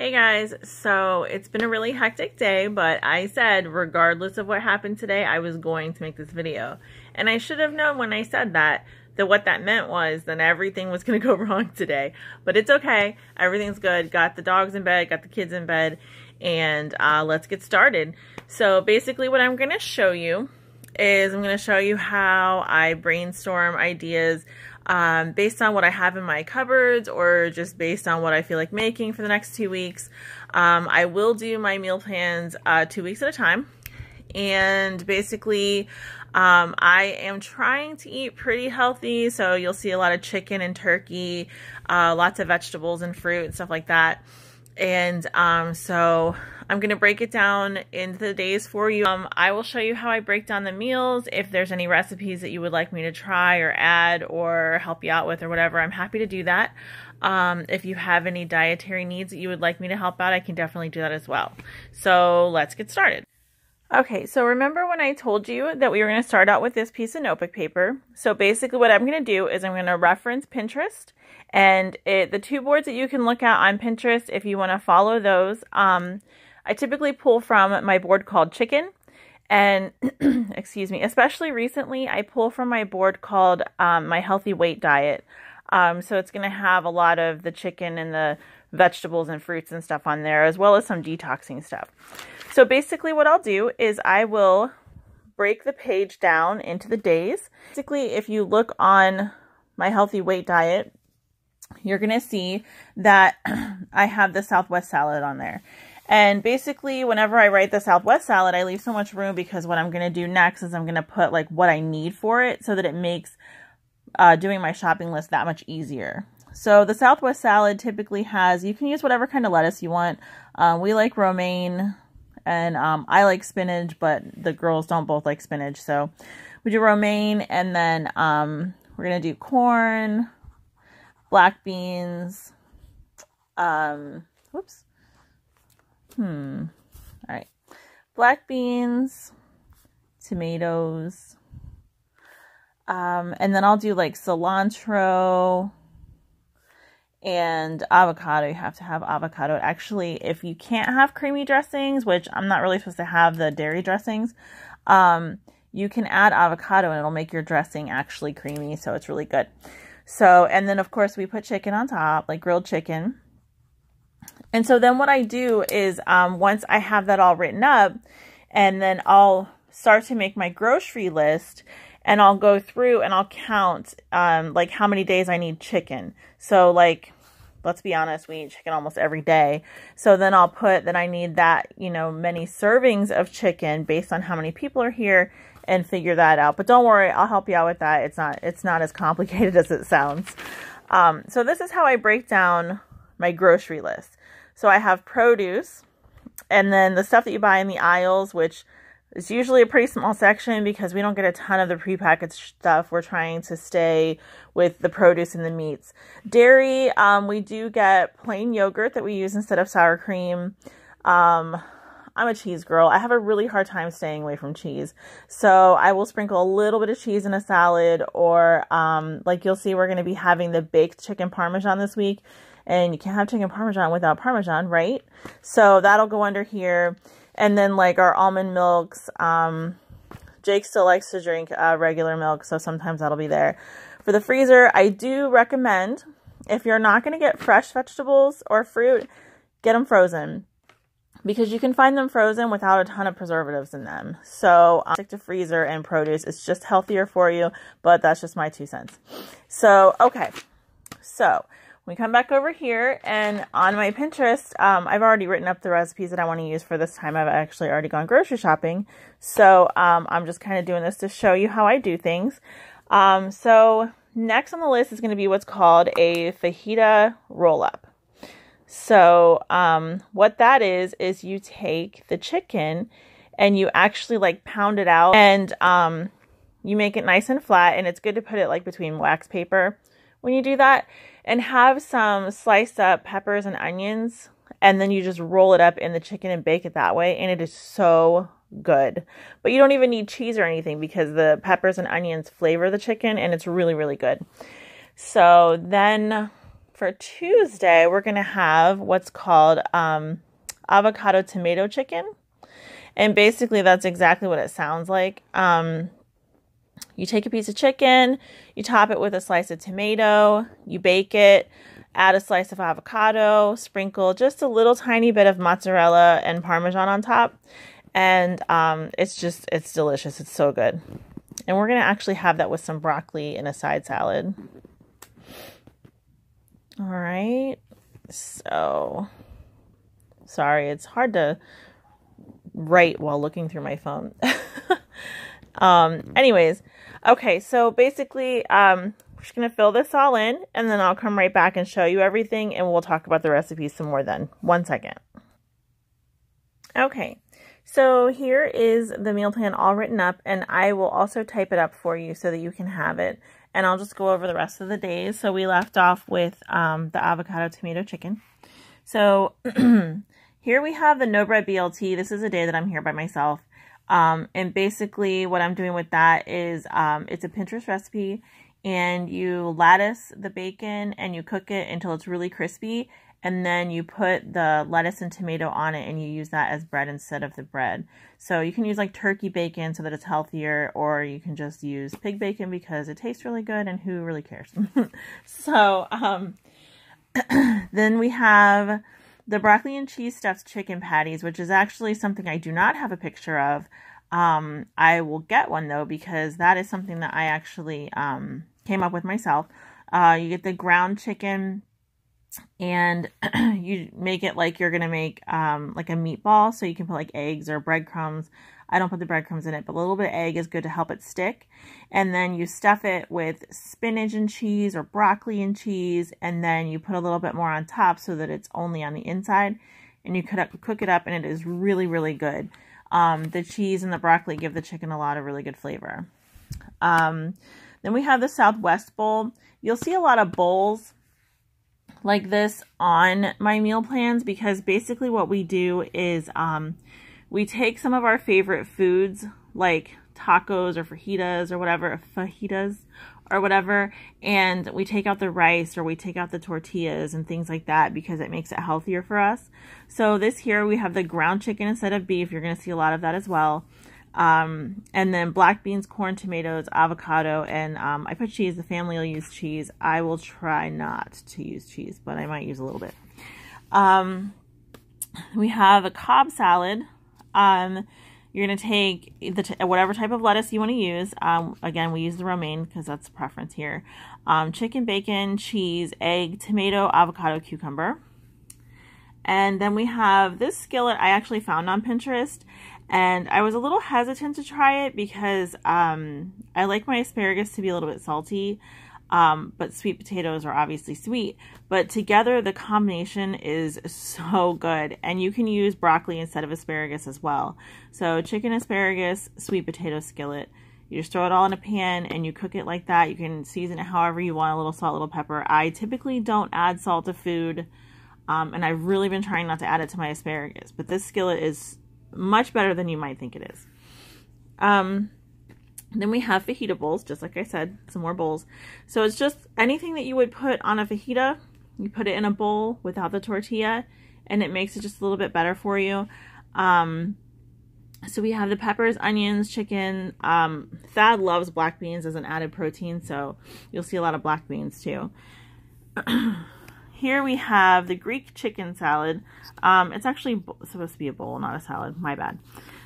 Hey guys, so it's been a really hectic day, but I said regardless of what happened today, I was going to make this video. And I should have known when I said that what that meant was that everything was going to go wrong today. But it's okay. Everything's good. Got the dogs in bed, got the kids in bed, and let's get started. So basically what I'm going to show you is I'm going to show you how I brainstorm ideas based on what I have in my cupboards or just based on what I feel like making for the next 2 weeks. I will do my meal plans 2 weeks at a time. And basically, I am trying to eat pretty healthy. So you'll see a lot of chicken and turkey, lots of vegetables and fruit and stuff like that. And so I'm going to break it down into the days for you. I will show you how I break down the meals. If there's any recipes that you would like me to try or add or help you out with or whatever, I'm happy to do that. If you have any dietary needs that you would like me to help out, I can definitely do that as well. So let's get started. Okay, so remember when I told you that we were going to start out with this piece of notebook paper? So basically what I'm going to do is I'm going to reference Pinterest, and the two boards that you can look at on Pinterest if you want to follow those. I typically pull from my board called Chicken, and excuse me, especially recently I pull from my board called My Healthy Weight Diet. So it's going to have a lot of the chicken and the vegetables and fruits and stuff on there, as well as some detoxing stuff. So basically what I'll do is I will break the page down into the days. Basically, if you look on My Healthy Weight Diet, you're going to see that I have the Southwest salad on there. And basically, whenever I write the Southwest salad, I leave so much room because what I'm going to do next is I'm going to put like what I need for it so that it makes doing my shopping list that much easier. So the Southwest salad typically has, you can use whatever kind of lettuce you want. We like romaine. And I like spinach, but the girls don't both like spinach. So we do romaine, and then we're going to do corn, black beans, all right, black beans, tomatoes, and then I'll do like cilantro, and avocado. You have to have avocado. Actually, if you can't have creamy dressings, which I'm not really supposed to have the dairy dressings, you can add avocado and it'll make your dressing actually creamy. So it's really good. So, and then of course we put chicken on top, like grilled chicken. And so then what I do is once I have that all written up, and then I'll start to make my grocery list. And I'll go through and I'll count like how many days I need chicken. So like, let's be honest, we eat chicken almost every day. So then I'll put that I need that, many servings of chicken based on how many people are here and figure that out. But don't worry, I'll help you out with that. It's not as complicated as it sounds. So this is how I break down my grocery list. So I have produce, and then the stuff that you buy in the aisles, which it's usually a pretty small section because we don't get a ton of the prepackaged stuff. We're trying to stay with the produce and the meats. Dairy, we do get plain yogurt that we use instead of sour cream. I'm a cheese girl. I have a really hard time staying away from cheese. So I will sprinkle a little bit of cheese in a salad, or like you'll see, we're going to be having the baked chicken parmesan this week. And you can't have chicken parmesan without parmesan, right? So that'll go under here. And then like our almond milks, Jake still likes to drink regular milk, so sometimes that'll be there. For the freezer, I do recommend, if you're not going to get fresh vegetables or fruit, get them frozen. Because you can find them frozen without a ton of preservatives in them. So stick to freezer and produce. It's just healthier for you, but that's just my 2 cents. So, okay. So we come back over here, and on my Pinterest, I've already written up the recipes that I want to use for this time. I've actually already gone grocery shopping. So I'm just kind of doing this to show you how I do things. So next on the list is going to be what's called a fajita roll-up. So what that is you take the chicken and you actually like pound it out, and you make it nice and flat, and it's good to put it like between wax paper when you do that, and have some sliced up peppers and onions, and then you just roll it up in the chicken and bake it that way, and it is so good. But you don't even need cheese or anything because the peppers and onions flavor the chicken, and it's really, really good. So then for Tuesday, we're going to have what's called avocado tomato chicken. And basically, that's exactly what it sounds like. You take a piece of chicken, you top it with a slice of tomato, you bake it, add a slice of avocado, sprinkle just a little tiny bit of mozzarella and Parmesan on top. And it's delicious. It's so good. And we're going to actually have that with some broccoli in a side salad. All right. So, sorry, it's hard to write while looking through my phone. Anyways, okay, so basically, we're just going to fill this all in, and then I'll come right back and show you everything, and we'll talk about the recipe some more then. 1 second. Okay, so here is the meal plan all written up, and I will also type it up for you so that you can have it, and I'll just go over the rest of the days. So we left off with the avocado tomato chicken. So here we have the no bread BLT. This is a day that I'm here by myself. And basically what I'm doing with that is, it's a Pinterest recipe, and you lattice the bacon and you cook it until it's really crispy. And then you put the lettuce and tomato on it, and you use that as bread instead of the bread. So you can use like turkey bacon so that it's healthier, or you can just use pig bacon because it tastes really good and who really cares? So, then we have the broccoli and cheese stuffed chicken patties, which is actually something I do not have a picture of. I will get one though, because that is something that I actually came up with myself. You get the ground chicken, and you make it like you're gonna make like a meatball. So you can put like eggs or breadcrumbs. I don't put the breadcrumbs in it, but a little bit of egg is good to help it stick. And then you stuff it with spinach and cheese or broccoli and cheese, and then you put a little bit more on top so that it's only on the inside. And you cook it up, and it is really, really good. The cheese and the broccoli give the chicken a lot of really good flavor. Then we have the Southwest bowl. You'll see a lot of bowls like this on my meal plans, because basically what we do is we take some of our favorite foods like tacos or fajitas or whatever, and we take out the rice, or we take out the tortillas and things like that, because it makes it healthier for us. So this here, we have the ground chicken instead of beef. You're going to see a lot of that as well. And then black beans, corn, tomatoes, avocado, and I put cheese. The family will use cheese. I will try not to use cheese, but I might use a little bit. We have a Cobb salad. You're going to take whatever type of lettuce you want to use. Again, we use the romaine because that's the preference here. Chicken, bacon, cheese, egg, tomato, avocado, cucumber. And then we have this skillet I actually found on Pinterest. And I was a little hesitant to try it because I like my asparagus to be a little bit salty. But sweet potatoes are obviously sweet. But together, the combination is so good. And you can use broccoli instead of asparagus as well. So chicken, asparagus, sweet potato skillet. You just throw it all in a pan and you cook it like that. You can season it however you want, a little salt, a little pepper. I typically don't add salt to food. And I've really been trying not to add it to my asparagus. But this skillet is much better than you might think it is. Then we have fajita bowls, just like I said, some more bowls. So it's just anything that you would put on a fajita, you put it in a bowl without the tortilla, and it makes it just a little bit better for you. So we have the peppers, onions, chicken. Thad loves black beans as an added protein, so you'll see a lot of black beans too. Here we have the Greek chicken salad. It's actually supposed to be a bowl, not a salad. My bad.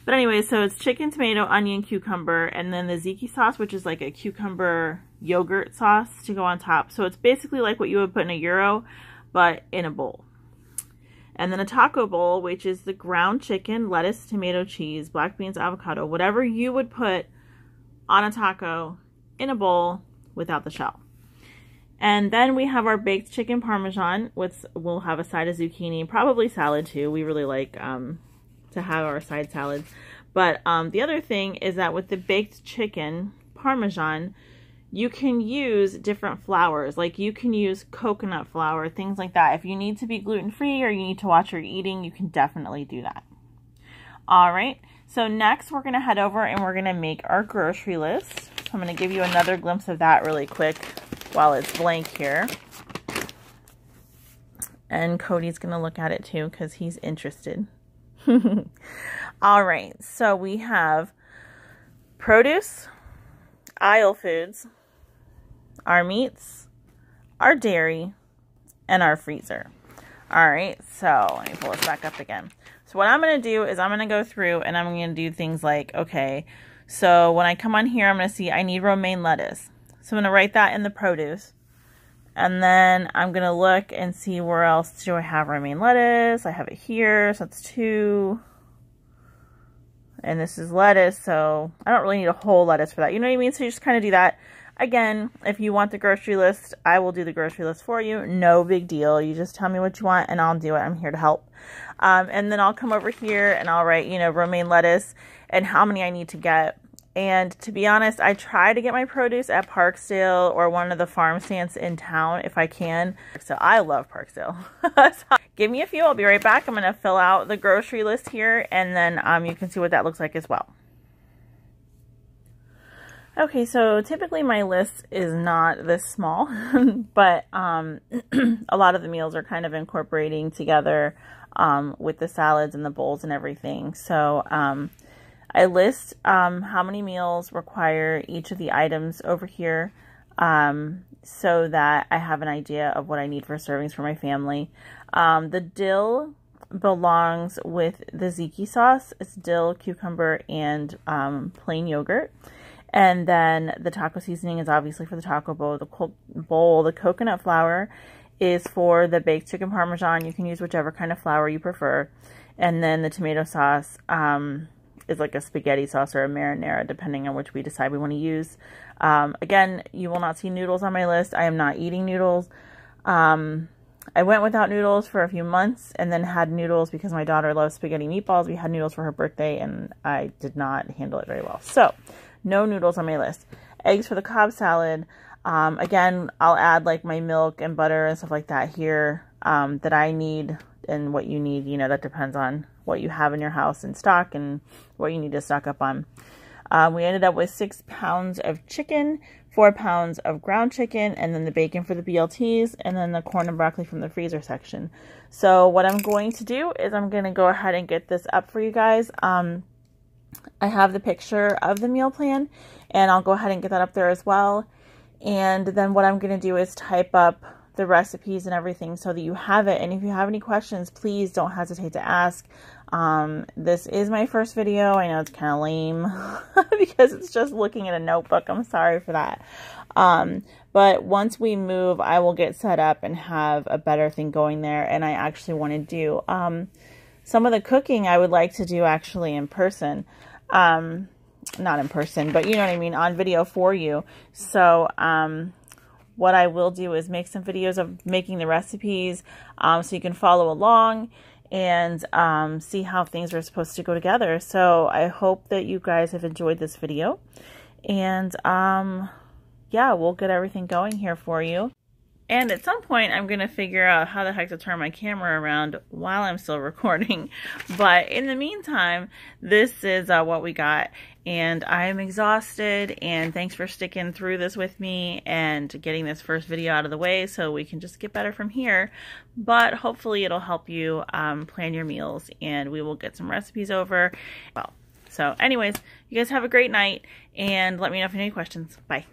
But anyway, so it's chicken, tomato, onion, cucumber, and then the tzatziki sauce, which is like a cucumber yogurt sauce to go on top. So it's basically like what you would put in a gyro, but in a bowl. And then a taco bowl, which is the ground chicken, lettuce, tomato, cheese, black beans, avocado, whatever you would put on a taco in a bowl without the shell. And then we have our baked chicken parmesan, with we'll have a side of zucchini, probably salad too. We really like to have our side salads. But the other thing is that with the baked chicken parmesan, you can use different flours. Like you can use coconut flour, things like that. If you need to be gluten-free or you need to watch your eating, you can definitely do that. All right, so next we're gonna head over and we're gonna make our grocery list. So I'm gonna give you another glimpse of that really quick while it's blank here. And Cody's going to look at it too because he's interested. All right, so we have produce, aisle foods, our meats, our dairy, and our freezer. All right, so let me pull this back up again. So what I'm going to do is I'm going to go through and I'm going to do things like, okay, so when I come on here, I'm going to see I need romaine lettuce. So I'm going to write that in the produce. And then I'm going to look and see where else do I have romaine lettuce. I have it here, so that's 2. And this is lettuce, so I don't really need a whole lettuce for that. You know what I mean? So you just kind of do that. Again, if you want the grocery list, I will do the grocery list for you. No big deal. You just tell me what you want and I'll do it. I'm here to help. And then I'll come over here and I'll write, you know, romaine lettuce and how many I need to get. And to be honest, I try to get my produce at Parksdale or one of the farm stands in town if I can. So I love Parksdale. So give me a few. I'll be right back. I'm going to fill out the grocery list here and then you can see what that looks like as well. Okay, so typically my list is not this small, but a lot of the meals are kind of incorporating together with the salads and the bowls and everything. So I list how many meals require each of the items over here so that I have an idea of what I need for servings for my family. The dill belongs with the tzatziki sauce. It's dill, cucumber, and plain yogurt. And then the taco seasoning is obviously for the taco bowl. The coconut flour is for the baked chicken parmesan. You can use whichever kind of flour you prefer. And then the tomato sauce is like a spaghetti sauce or a marinara, depending on which we decide we want to use. Again, you will not see noodles on my list. I am not eating noodles. I went without noodles for a few months and then had noodles because my daughter loves spaghetti meatballs. We had noodles for her birthday and I did not handle it very well. So no noodles on my list. Eggs for the Cobb salad. Again, I'll add like my milk and butter and stuff like that here that I need and what you need. You know, that depends on what you have in your house in stock and what you need to stock up on. We ended up with 6 pounds of chicken, 4 pounds of ground chicken, and then the bacon for the BLTs, and then the corn and broccoli from the freezer section. So what I'm going to do is I'm going to go ahead and get this up for you guys. I have the picture of the meal plan, and I'll go ahead and get that up there as well. And then what I'm going to do is type up the recipes and everything so that you have it. And if you have any questions, please don't hesitate to ask. This is my first video. I know it's kind of lame because it's just looking at a notebook. I'm sorry for that. But once we move, I will get set up and have a better thing going there. And I actually want to do some of the cooking I would like to do actually in person. Not in person, but you know what I mean, on video for you. So what I will do is make some videos of making the recipes so you can follow along and see how things are supposed to go together. So I hope that you guys have enjoyed this video. And yeah, we'll get everything going here for you. And at some point, I'm going to figure out how the heck to turn my camera around while I'm still recording. But in the meantime, this is what we got. And I am exhausted. And thanks for sticking through this with me and getting this first video out of the way so we can just get better from here. But hopefully it'll help you plan your meals. And we will get some recipes over. Well, so anyways, you guys have a great night. And let me know if you have any questions. Bye.